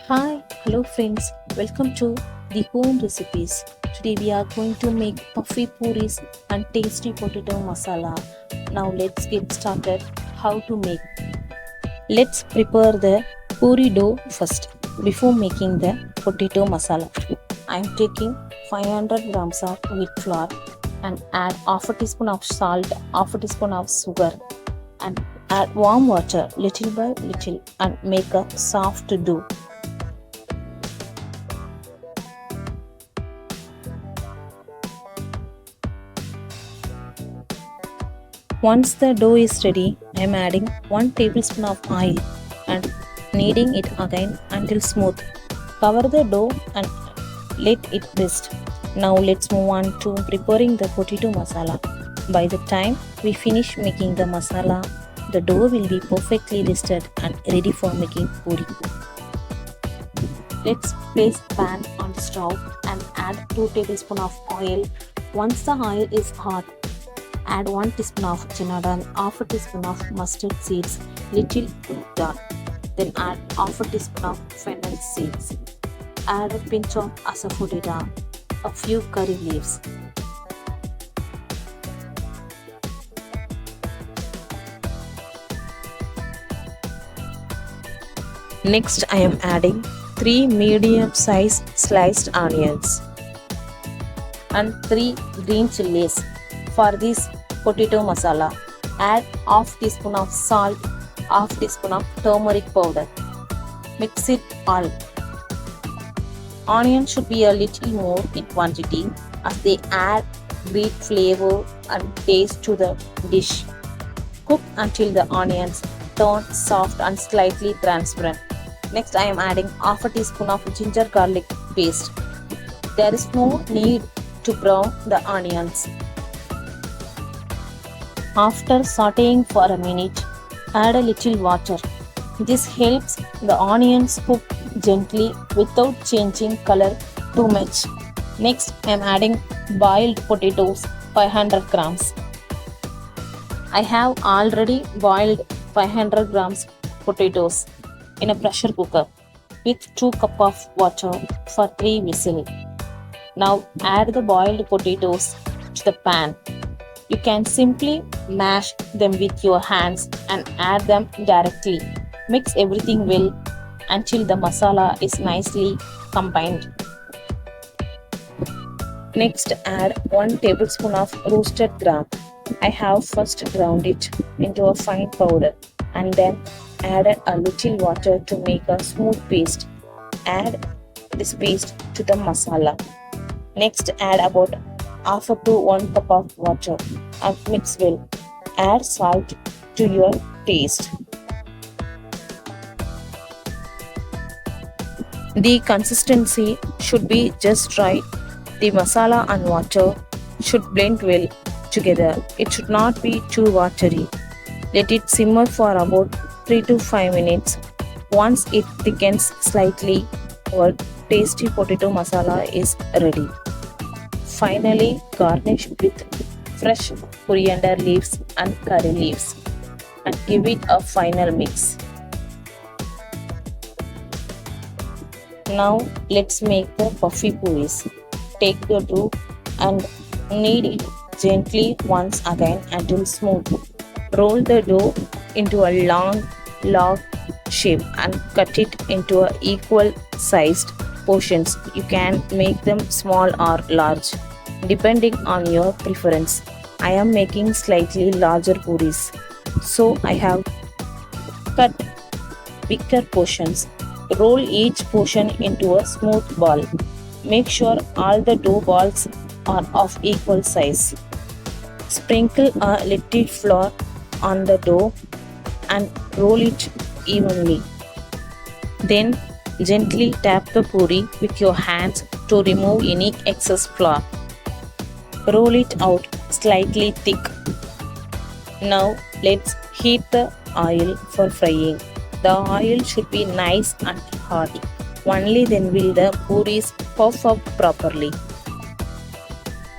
Hi, hello friends, welcome to the home recipes. Today we are going to make puffy pooris and tasty potato masala. Now let's get started how to make. Let's prepare the puri dough first before making the potato masala. I am taking 500 grams of wheat flour and add half a teaspoon of salt, half a teaspoon of sugar and add warm water little by little and make a soft dough. Once the dough is ready, I am adding 1 tablespoon of oil and kneading it again until smooth. Cover the dough and let it rest. Now let's move on to preparing the potato masala. By the time we finish making the masala, the dough will be perfectly rested and ready for making puri. Let's place the pan on the stove and add 2 tablespoons of oil. Once the oil is hot, add 1 teaspoon of channa and half a teaspoon of mustard seeds, little dark. Then add half a teaspoon of fennel seeds. Add a pinch of asafoetida, a few curry leaves. Next, I am adding 3 medium-sized sliced onions and 3 green chilies. For this potato masala, add half teaspoon of salt, half teaspoon of turmeric powder. Mix it all. Onion should be a little more in quantity as they add great flavor and taste to the dish. Cook until the onions turn soft and slightly transparent. Next, I am adding half a teaspoon of ginger garlic paste. There is no need to brown the onions. After sauteing for a minute, add a little water. This helps the onions cook gently without changing color too much. Next, I am adding boiled potatoes 500 grams. I have already boiled 500 grams potatoes in a pressure cooker with 2 cups of water for 3 whistles. Now add the boiled potatoes to the pan. You can simply mash them with your hands and add them directly. Mix everything well until the masala is nicely combined. Next, add 1 tablespoon of roasted gram. I have first ground it into a fine powder and then added a little water to make a smooth paste. Add this paste to the masala. Next, add about half to 1 cup of water and mix well. Add salt to your taste. The consistency should be just right. The masala and water should blend well together. It should not be too watery. Let it simmer for about 3 to 5 minutes. Once it thickens slightly, our tasty potato masala is ready. Finally, garnish with fresh coriander leaves and curry leaves and give it a final mix. Now let's make the puffy pooris. Take the dough and knead it gently once again until smooth. Roll the dough into a long log shape and cut it into a equal sized portions. You can make them small or large depending on your preference. I am making slightly larger puris, so I have cut bigger portions. Roll each portion into a smooth ball. Make sure all the dough balls are of equal size. Sprinkle a little flour on the dough and roll it evenly. Then gently tap the puri with your hands to remove any excess flour. Roll it out slightly thick. Now let's heat the oil for frying. The oil should be nice and hot. Only then will the puris puff up properly.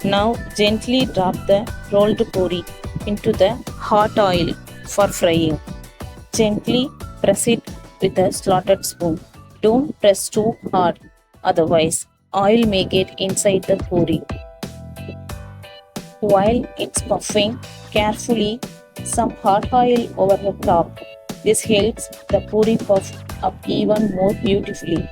Now gently drop the rolled puri into the hot oil for frying. Gently press it with a slotted spoon. Don't press too hard, otherwise, oil may get inside the puri. While it's puffing, carefully some hot oil over the top. This helps the puri puff up even more beautifully.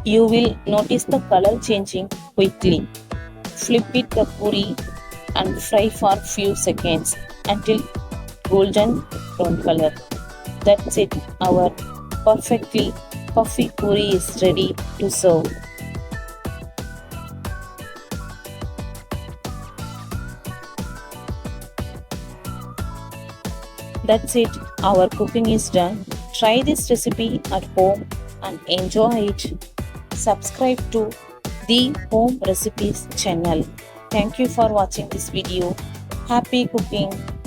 You will notice the color changing quickly. Flip it the puri and fry for few seconds until golden brown color. That's it. Our perfectly puffy puri is ready to serve. That's it. Our cooking is done. Try this recipe at home and enjoy it. Subscribe to the Home Recipes channel. Thank you for watching this video. Happy cooking!